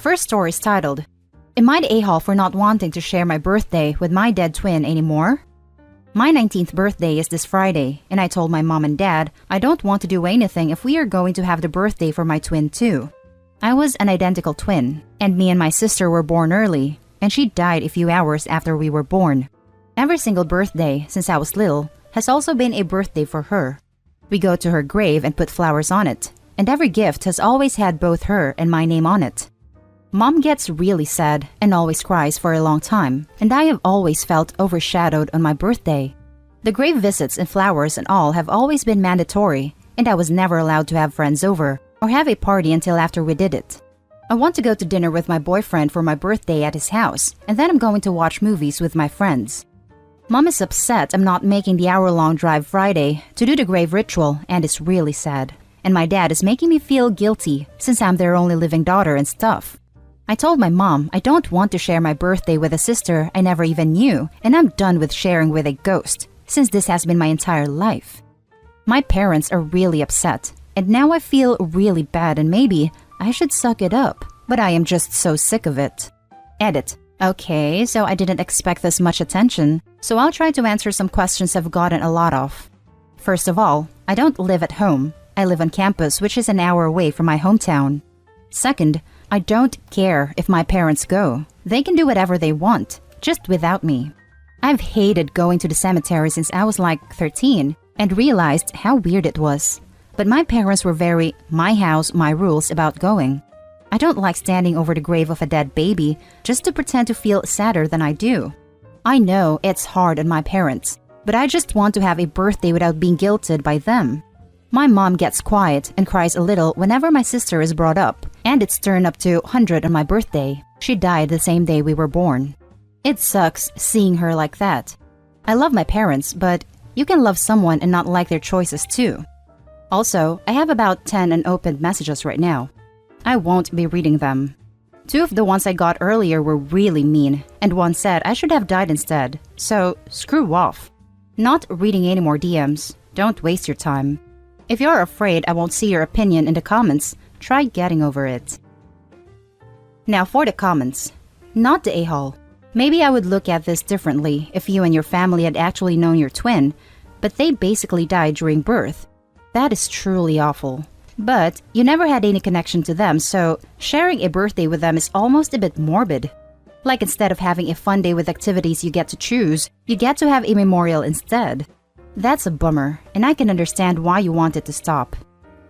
First story is titled, Am I the a-hole for not wanting to share my birthday with my dead twin anymore? My 19th birthday is this Friday, and I told my mom and dad I don't want to do anything if we are going to have the birthday for my twin too. I was an identical twin, and me and my sister were born early, and she died a few hours after we were born. Every single birthday since I was little has also been a birthday for her. We go to her grave and put flowers on it, and every gift has always had both her and my name on it. Mom gets really sad and always cries for a long time, and I have always felt overshadowed on my birthday. The grave visits and flowers and all have always been mandatory, and I was never allowed to have friends over or have a party until after we did it. I want to go to dinner with my boyfriend for my birthday at his house, and then I'm going to watch movies with my friends. Mom is upset I'm not making the hour-long drive Friday to do the grave ritual, and is really sad. And my dad is making me feel guilty since I'm their only living daughter and stuff. I told my mom I don't want to share my birthday with a sister I never even knew, and I'm done with sharing with a ghost, since this has been my entire life. My parents are really upset, and now I feel really bad and maybe I should suck it up, but I am just so sick of it. Edit. Okay, so I didn't expect this much attention, so I'll try to answer some questions I've gotten a lot of. First of all, I don't live at home. I live on campus, which is an hour away from my hometown. Second, I don't care if my parents go. They can do whatever they want, just without me. I've hated going to the cemetery since I was like 13 and realized how weird it was. But my parents were very my house, my rules about going. I don't like standing over the grave of a dead baby just to pretend to feel sadder than I do. I know it's hard on my parents, but I just want to have a birthday without being guilted by them. My mom gets quiet and cries a little whenever my sister is brought up, and it's turned up to 100 on my birthday. She died the same day we were born. It sucks seeing her like that. I love my parents, but you can love someone and not like their choices too. Also, I have about 10 unopened messages right now. I won't be reading them. 2 of the ones I got earlier were really mean, and one said I should have died instead, so screw off. Not reading any more DMs. Don't waste your time. If you're afraid I won't see your opinion in the comments, try getting over it. Now for the comments. Not the a-hole. Maybe I would look at this differently if you and your family had actually known your twin, but they basically died during birth. That is truly awful. But you never had any connection to them, so sharing a birthday with them is almost a bit morbid. Like instead of having a fun day with activities you get to choose, you get to have a memorial instead. That's a bummer, and I can understand why you want it to stop.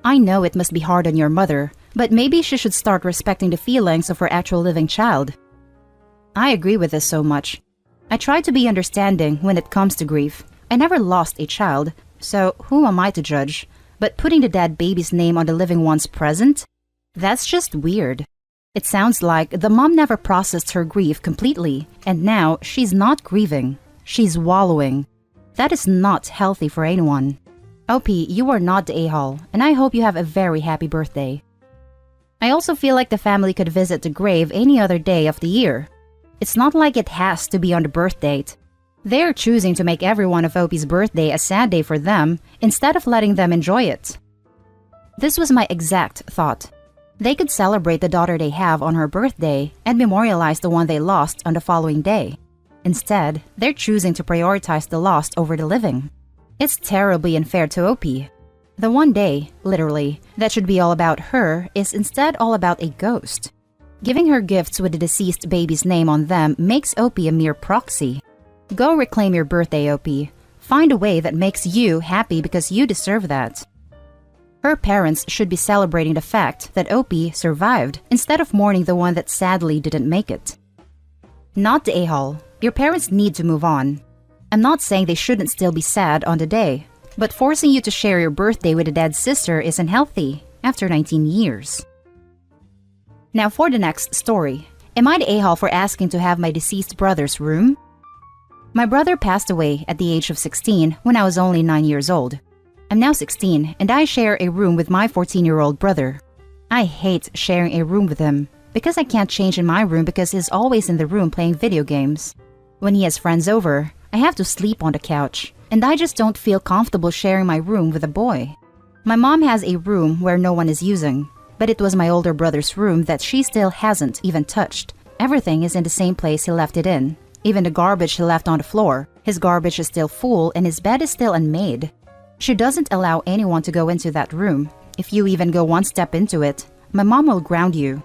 I know it must be hard on your mother, but maybe she should start respecting the feelings of her actual living child. I agree with this so much. I try to be understanding when it comes to grief. I never lost a child, so who am I to judge? But putting the dead baby's name on the living one's present? That's just weird. It sounds like the mom never processed her grief completely, and now she's not grieving. She's wallowing. That is not healthy for anyone. OP, you are not the a-hole, and I hope you have a very happy birthday. I also feel like the family could visit the grave any other day of the year. It's not like it has to be on the birth date. They're choosing to make every one of OP's birthday a sad day for them instead of letting them enjoy it. This was my exact thought. They could celebrate the daughter they have on her birthday and memorialize the one they lost on the following day. Instead, they're choosing to prioritize the lost over the living. It's terribly unfair to OP. The one day, literally, that should be all about her is instead all about a ghost. Giving her gifts with the deceased baby's name on them makes OP a mere proxy. Go reclaim your birthday, OP. Find a way that makes you happy because you deserve that. Her parents should be celebrating the fact that OP survived instead of mourning the one that sadly didn't make it. Not the a-hole. Your parents need to move on. I'm not saying they shouldn't still be sad on the day, but forcing you to share your birthday with a dead sister isn't healthy after 19 years. Now for the next story. Am I the a-hole for asking to have my deceased brother's room? My brother passed away at the age of 16 when I was only 9 years old. I'm now 16 and I share a room with my 14-year-old brother. I hate sharing a room with him because I can't change in my room because he's always in the room playing video games. When he has friends over, I have to sleep on the couch, and I just don't feel comfortable sharing my room with a boy. My mom has a room where no one is using, But it was my older brother's room that she still hasn't even touched. Everything is in the same place he left it in. Even the garbage he left on the floor. His garbage is still full and his bed is still unmade. She doesn't allow anyone to go into that room. If you even go one step into it, my mom will ground you.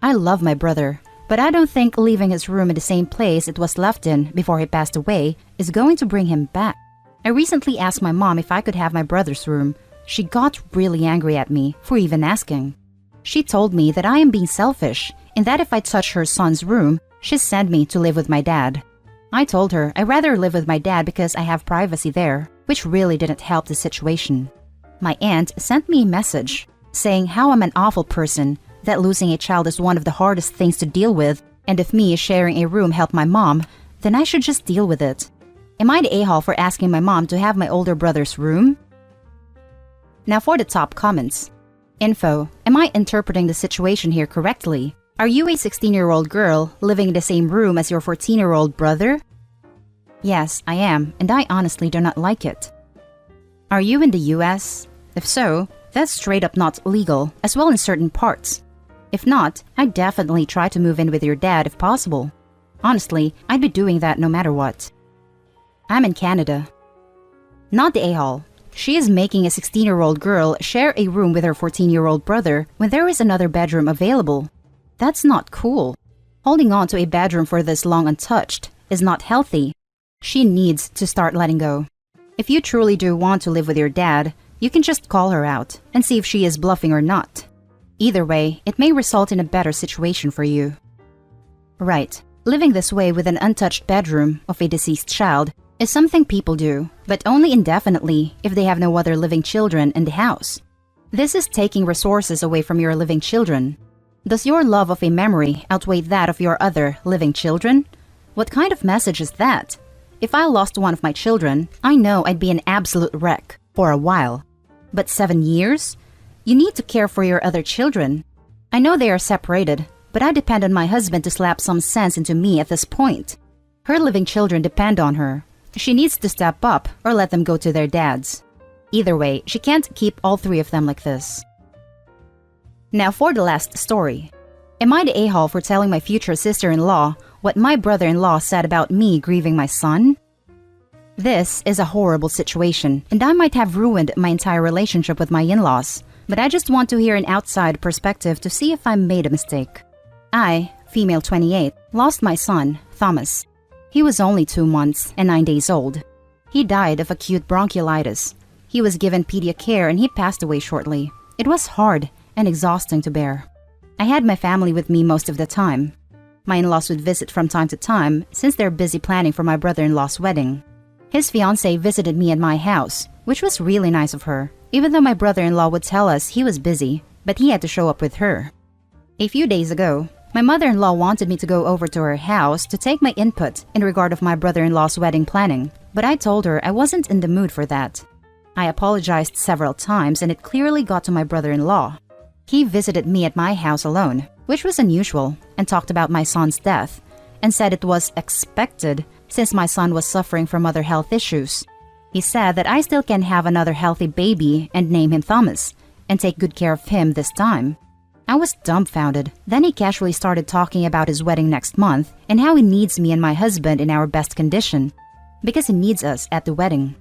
I love my brother, but I don't think leaving his room in the same place it was left in before he passed away is going to bring him back. I recently asked my mom if I could have my brother's room. She got really angry at me for even asking. She told me that I am being selfish and that if I touch her son's room, she'd send me to live with my dad. I told her I'd rather live with my dad because I have privacy there, which really didn't help the situation. My aunt sent me a message saying how I'm an awful person, that losing a child is one of the hardest things to deal with, and if me sharing a room helped my mom, then I should just deal with it. Am I the a-hole for asking my mom to have my older brother's room? Now for the top comments. Info: am I interpreting the situation here correctly? Are you a 16-year-old girl living in the same room as your 14-year-old brother? Yes, I am, and I honestly do not like it. Are you in the US? If so, that's straight up not legal, as well in certain parts. If not, I'd definitely try to move in with your dad if possible. Honestly, I'd be doing that no matter what. I'm in Canada. Not the a-hole. She is making a 16-year-old girl share a room with her 14-year-old brother when there is another bedroom available. That's not cool. Holding on to a bedroom for this long untouched is not healthy. She needs to start letting go. If you truly do want to live with your dad, you can just call her out and see if she is bluffing or not. Either way, it may result in a better situation for you. Right, living this way with an untouched bedroom of a deceased child is something people do, but only indefinitely if they have no other living children in the house. This is taking resources away from your living children. Does your love of a memory outweigh that of your other living children? What kind of message is that? If I lost one of my children, I know I'd be an absolute wreck for a while. But 7 years? You need to care for your other children. I know they are separated, but I depend on my husband to slap some sense into me at this point. Her living children depend on her. She needs to step up or let them go to their dads. Either way, she can't keep all 3 of them like this. Now for the last story. Am I the a-hole for telling my future sister-in-law what my brother-in-law said about me grieving my son? This is a horrible situation, and I might have ruined my entire relationship with my in-laws, but I just want to hear an outside perspective to see if I made a mistake. I, female 28, lost my son, Thomas. He was only 2 months and 9 days old. He died of acute bronchiolitis. He was given pediatric care and he passed away shortly. It was hard and exhausting to bear. I had my family with me most of the time. My in-laws would visit from time to time since they're busy planning for my brother-in-law's wedding. His fiancée visited me at my house, which was really nice of her, even though my brother-in-law would tell us he was busy, but he had to show up with her. A few days ago, my mother-in-law wanted me to go over to her house to take my input in regard of my brother-in-law's wedding planning, but I told her I wasn't in the mood for that. I apologized several times and it clearly got to my brother-in-law. He visited me at my house alone, which was unusual, and talked about my son's death, and said it was expected since my son was suffering from other health issues. He said that I still can have another healthy baby and name him Thomas, and take good care of him this time. I was dumbfounded. Then he casually started talking about his wedding next month and how he needs me and my husband in our best condition, because he needs us at the wedding.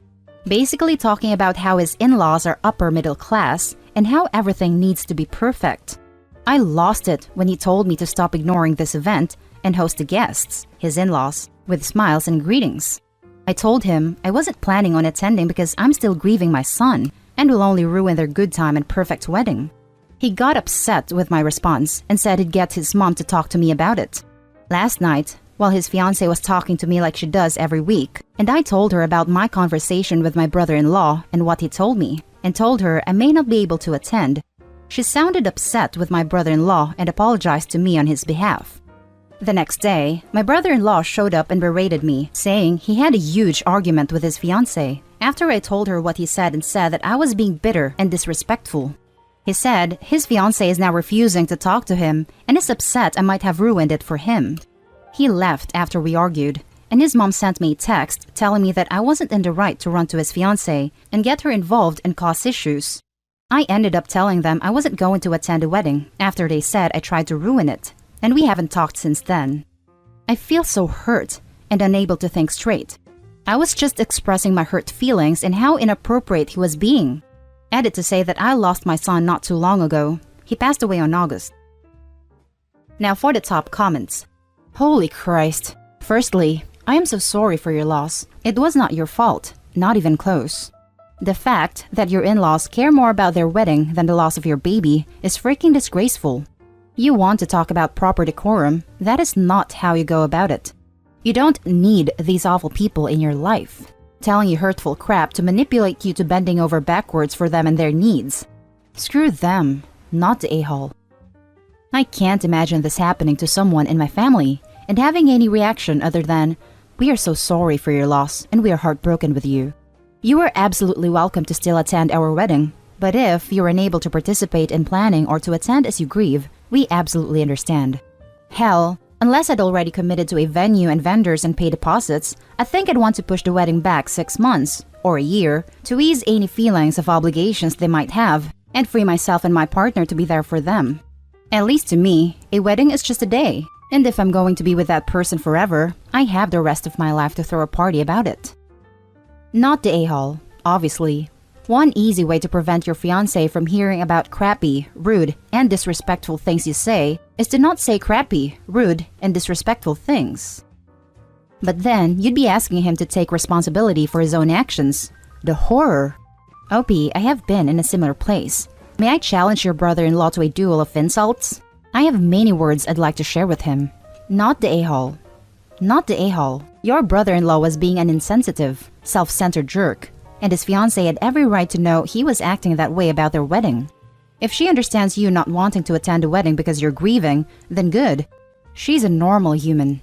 Basically talking about how his in-laws are upper middle class and how everything needs to be perfect. I lost it when he told me to stop ignoring this event and host the guests, his in-laws, with smiles and greetings. I told him I wasn't planning on attending because I'm still grieving my son and will only ruin their good time and perfect wedding. He got upset with my response and said he'd get his mom to talk to me about it. Last night, while his fiancée was talking to me like she does every week, and I told her about my conversation with my brother-in-law and what he told me, and told her I may not be able to attend, she sounded upset with my brother-in-law and apologized to me on his behalf. The next day, my brother-in-law showed up and berated me, saying he had a huge argument with his fiancée after I told her what he said and said that I was being bitter and disrespectful. He said his fiancée is now refusing to talk to him and is upset I might have ruined it for him. He left after we argued, and his mom sent me a text telling me that I wasn't in the right to run to his fiancée and get her involved and cause issues. I ended up telling them I wasn't going to attend a wedding after they said I tried to ruin it, and we haven't talked since then. I feel so hurt and unable to think straight. I was just expressing my hurt feelings and how inappropriate he was being. Added to say that I lost my son not too long ago. He passed away on August. Now for the top comments. Holy Christ. Firstly, I am so sorry for your loss. It was not your fault, not even close. The fact that your in-laws care more about their wedding than the loss of your baby is freaking disgraceful. You want to talk about proper decorum, that is not how you go about it. You don't need these awful people in your life, telling you hurtful crap to manipulate you to bending over backwards for them and their needs. Screw them, not the a-hole. I can't imagine this happening to someone in my family and having any reaction other than, "We are so sorry for your loss and we are heartbroken with you. You are absolutely welcome to still attend our wedding, but if you are unable to participate in planning or to attend as you grieve, we absolutely understand." Hell, unless I'd already committed to a venue and vendors and pay deposits, I think I'd want to push the wedding back 6 months or a year to ease any feelings of obligations they might have and free myself and my partner to be there for them. At least to me, a wedding is just a day, and if I'm going to be with that person forever, I have the rest of my life to throw a party about it. Not the a-hole, obviously. One easy way to prevent your fiancé from hearing about crappy, rude, and disrespectful things you say is to not say crappy, rude, and disrespectful things. But then, you'd be asking him to take responsibility for his own actions. The horror. OP, I have been in a similar place. May I challenge your brother-in-law to a duel of insults? I have many words I'd like to share with him. Not the a-hole. Not the a-hole. Your brother-in-law was being an insensitive, self-centered jerk, and his fiancée had every right to know he was acting that way about their wedding. If she understands you not wanting to attend a wedding because you're grieving, then good. She's a normal human.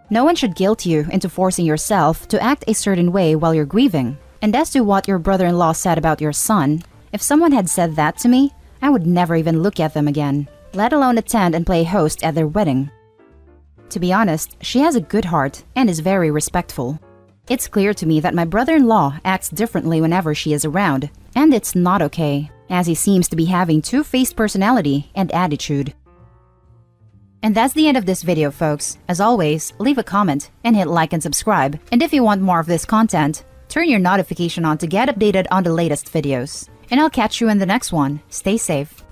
No one should guilt you into forcing yourself to act a certain way while you're grieving. And as to what your brother-in-law said about your son, if someone had said that to me, I would never even look at them again, let alone attend and play host at their wedding. To be honest, she has a good heart and is very respectful. It's clear to me that my brother-in-law acts differently whenever she is around, and it's not okay, as he seems to be having two-faced personality and attitude. And that's the end of this video, folks. As always, leave a comment and hit like and subscribe. And if you want more of this content, turn your notification on to get updated on the latest videos. And I'll catch you in the next one. Stay safe.